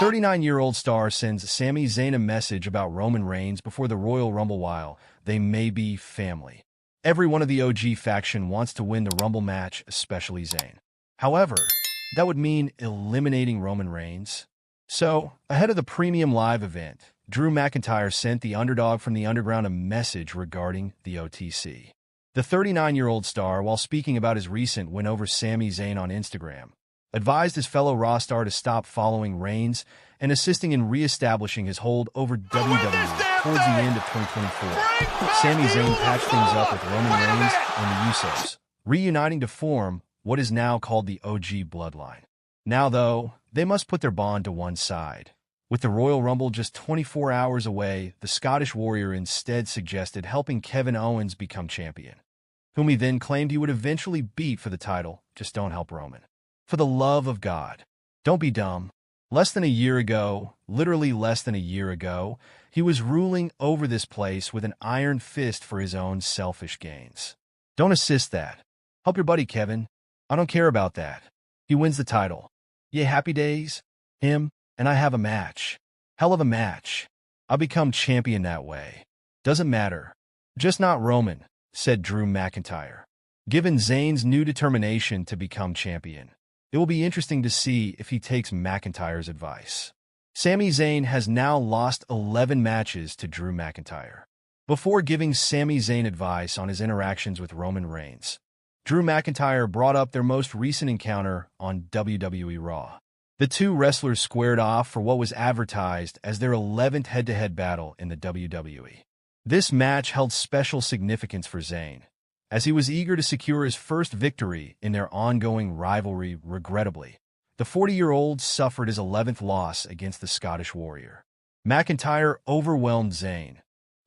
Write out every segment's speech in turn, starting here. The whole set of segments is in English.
39-year-old star sends Sami Zayn a message about Roman Reigns before the Royal Rumble while they may be family. Every one of the OG faction wants to win the Rumble match, especially Zayn. However, that would mean eliminating Roman Reigns. So, ahead of the Premium Live event, Drew McIntyre sent the underdog from the underground a message regarding the OTC. The 39-year-old star, while speaking about his recent win over Sami Zayn on Instagram, advised his fellow Raw star to stop following Reigns and assisting in re-establishing his hold over WWE towards the end of 2024. Sami Zayn patched things up with Roman Reigns and the Usos, reuniting to form what is now called the OG Bloodline. Now, though, they must put their bond to one side. With the Royal Rumble just 24 hours away, the Scottish Warrior instead suggested helping Kevin Owens become champion, whom he then claimed he would eventually beat for the title. Just don't help Roman. For the love of God, don't be dumb. Less than a year ago, literally less than a year ago, he was ruling over this place with an iron fist for his own selfish gains. Don't assist that. Help your buddy Kevin. I don't care about that. He wins the title. Yay, happy days. Him and I have a match. Hell of a match. I'll become champion that way. Doesn't matter. Just not Roman, said Drew McIntyre. Given Zayn's new determination to become champion, it will be interesting to see if he takes McIntyre's advice. Sami Zayn has now lost 11 matches to Drew McIntyre. Before giving Sami Zayn advice on his interactions with Roman Reigns, Drew McIntyre brought up their most recent encounter on WWE Raw. The two wrestlers squared off for what was advertised as their 11th head-to-head battle in the WWE. This match held special significance for Zayn, as he was eager to secure his first victory in their ongoing rivalry. Regrettably, the 40-year-old suffered his 11th loss against the Scottish Warrior. McIntyre overwhelmed Zayn,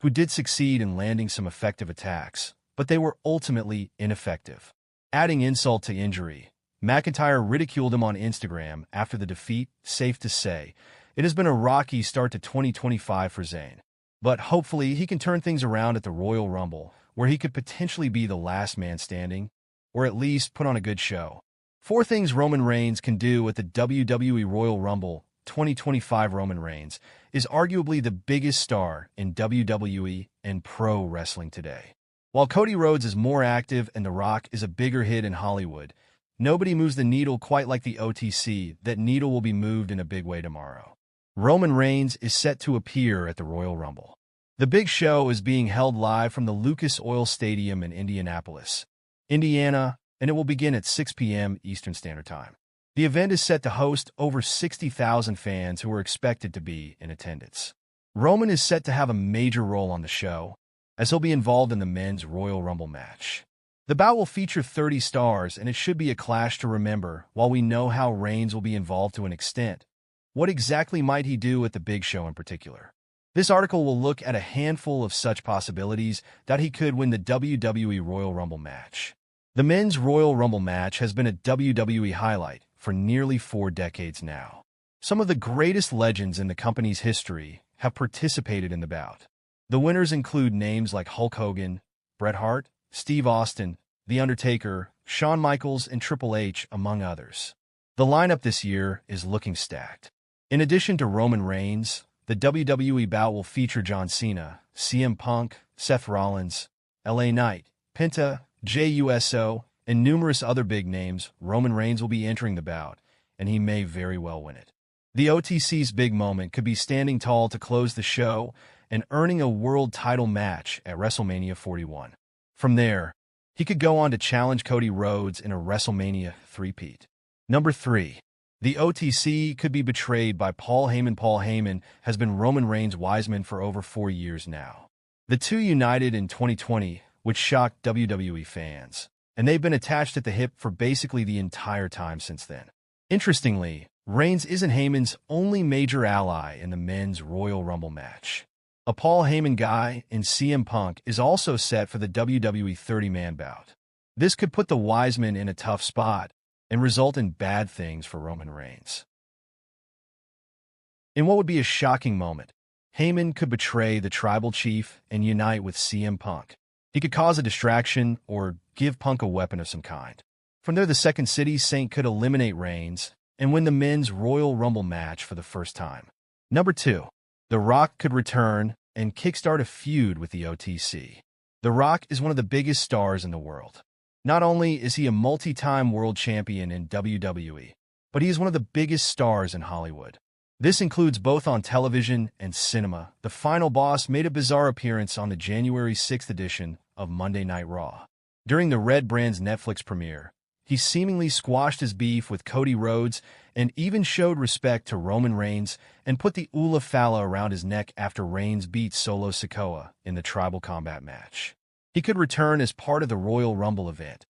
who did succeed in landing some effective attacks, but they were ultimately ineffective. Adding insult to injury, McIntyre ridiculed him on Instagram after the defeat. Safe to say, it has been a rocky start to 2025 for Zayn. But hopefully he can turn things around at the Royal Rumble, where he could potentially be the last man standing, or at least put on a good show. 4 things Roman Reigns can do at the WWE Royal Rumble 2025. Roman Reigns is arguably the biggest star in WWE and pro wrestling today. While Cody Rhodes is more active and The Rock is a bigger hit in Hollywood, nobody moves the needle quite like the OTC. That needle will be moved in a big way tomorrow. Roman Reigns is set to appear at the Royal Rumble. The big show is being held live from the Lucas Oil Stadium in Indianapolis, Indiana, and it will begin at 6 p.m. Eastern Standard Time. The event is set to host over 60,000 fans who are expected to be in attendance. Roman is set to have a major role on the show, as he'll be involved in the men's Royal Rumble match. The bout will feature 30 stars, and it should be a clash to remember. While we know how Reigns will be involved to an extent, what exactly might he do at the big show in particular? This article will look at a handful of such possibilities that he could win the WWE Royal Rumble match. The men's Royal Rumble match has been a WWE highlight for nearly 4 decades now. Some of the greatest legends in the company's history have participated in the bout. The winners include names like Hulk Hogan, Bret Hart, Steve Austin, The Undertaker, Shawn Michaels, and Triple H, among others. The lineup this year is looking stacked. In addition to Roman Reigns, the WWE bout will feature John Cena, CM Punk, Seth Rollins, LA Knight, Penta, Jey Uso, and numerous other big names. Roman Reigns will be entering the bout, and he may very well win it. The OTC's big moment could be standing tall to close the show and earning a world title match at WrestleMania 41. From there, he could go on to challenge Cody Rhodes in a WrestleMania three-peat. Number 3. The OTC could be betrayed by Paul Heyman. Paul Heyman has been Roman Reigns' Wiseman for over 4 years now. The two united in 2020, which shocked WWE fans, and they've been attached at the hip for basically the entire time since then. Interestingly, Reigns isn't Heyman's only major ally in the men's Royal Rumble match. A Paul Heyman guy in CM Punk is also set for the WWE 30-man bout. This could put the Wiseman in a tough spot and result in bad things for Roman Reigns. In what would be a shocking moment, Heyman could betray the tribal chief and unite with CM Punk. He could cause a distraction or give Punk a weapon of some kind. From there, the Second City Saint could eliminate Reigns and win the men's Royal Rumble match for the first time. Number 2. The Rock could return and kickstart a feud with the OTC. The Rock is one of the biggest stars in the world. Not only is he a multi-time world champion in WWE, but he is one of the biggest stars in Hollywood. This includes both on television and cinema. The final boss made a bizarre appearance on the January 6th edition of Monday Night Raw. During the Red Brand's Netflix premiere, he seemingly squashed his beef with Cody Rhodes and even showed respect to Roman Reigns and put the Ula Fala around his neck after Reigns beat Solo Sikoa in the Tribal Combat match. He could return as part of the Royal Rumble event,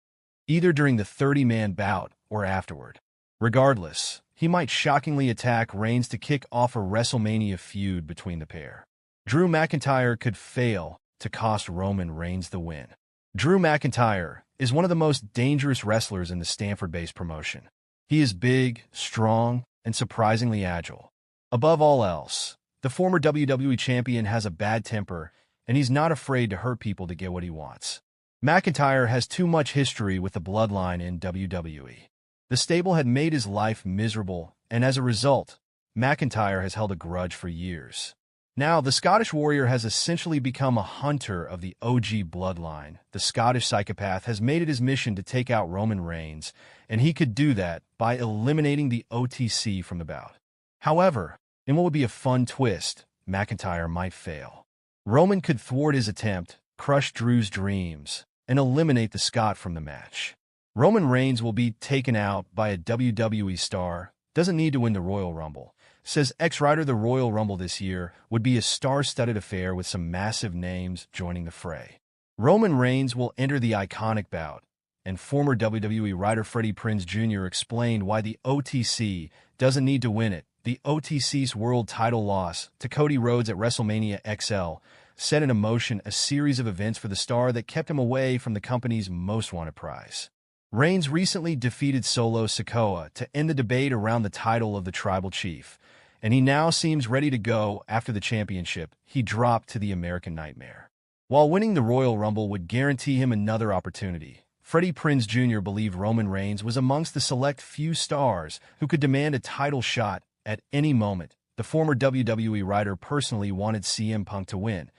either during the 30-man bout or afterward. Regardless, he might shockingly attack Reigns to kick off a WrestleMania feud between the pair. Drew McIntyre could fail to cost Roman Reigns the win. Drew McIntyre is one of the most dangerous wrestlers in the Stanford-based promotion. He is big, strong, and surprisingly agile. Above all else, the former WWE champion has a bad temper, and he's not afraid to hurt people to get what he wants. McIntyre has too much history with the bloodline in WWE. The stable had made his life miserable, and as a result, McIntyre has held a grudge for years. Now, the Scottish Warrior has essentially become a hunter of the OG bloodline. The Scottish psychopath has made it his mission to take out Roman Reigns, and he could do that by eliminating the OTC from the bout. However, in what would be a fun twist, McIntyre might fail. Roman could thwart his attempt, crush Drew's dreams, and eliminate the Scot from the match. Roman Reigns will be taken out by a WWE star, doesn't need to win the Royal Rumble. Says ex-writer the Royal Rumble this year would be a star-studded affair with some massive names joining the fray. Roman Reigns will enter the iconic bout, and former WWE writer Freddie Prinze Jr. explained why the OTC doesn't need to win it. The OTC's world title loss to Cody Rhodes at WrestleMania XL set in motion a series of events for the star that kept him away from the company's most wanted prize. Reigns recently defeated Solo Sikoa to end the debate around the title of the Tribal Chief, and he now seems ready to go after the championship he dropped to the American Nightmare. While winning the Royal Rumble would guarantee him another opportunity, Freddie Prinze Jr. believed Roman Reigns was amongst the select few stars who could demand a title shot at any moment. The former WWE writer personally wanted CM Punk to win,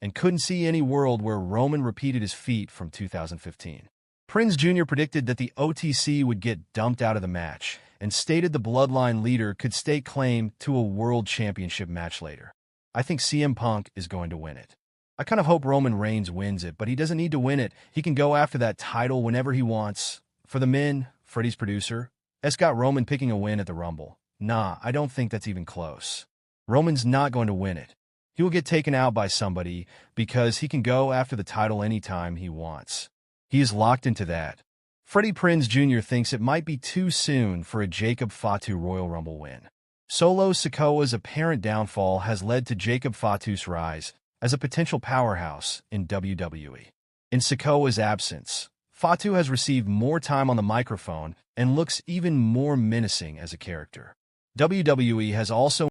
and couldn't see any world where Roman repeated his feat from 2015. Prinze Jr. predicted that the OTC would get dumped out of the match, and stated the Bloodline leader could stake claim to a World Championship match later. I think CM Punk is going to win it. I kind of hope Roman Reigns wins it, but he doesn't need to win it. He can go after that title whenever he wants. For the men, Freddie's producer, has got Roman picking a win at the Rumble. Nah, I don't think that's even close. Roman's not going to win it. He will get taken out by somebody because he can go after the title anytime he wants. He is locked into that. Freddie Prinze Jr. thinks it might be too soon for a Jacob Fatu Royal Rumble win. Solo Sikoa's apparent downfall has led to Jacob Fatu's rise as a potential powerhouse in WWE. In Sikoa's absence, Fatu has received more time on the microphone and looks even more menacing as a character. WWE has also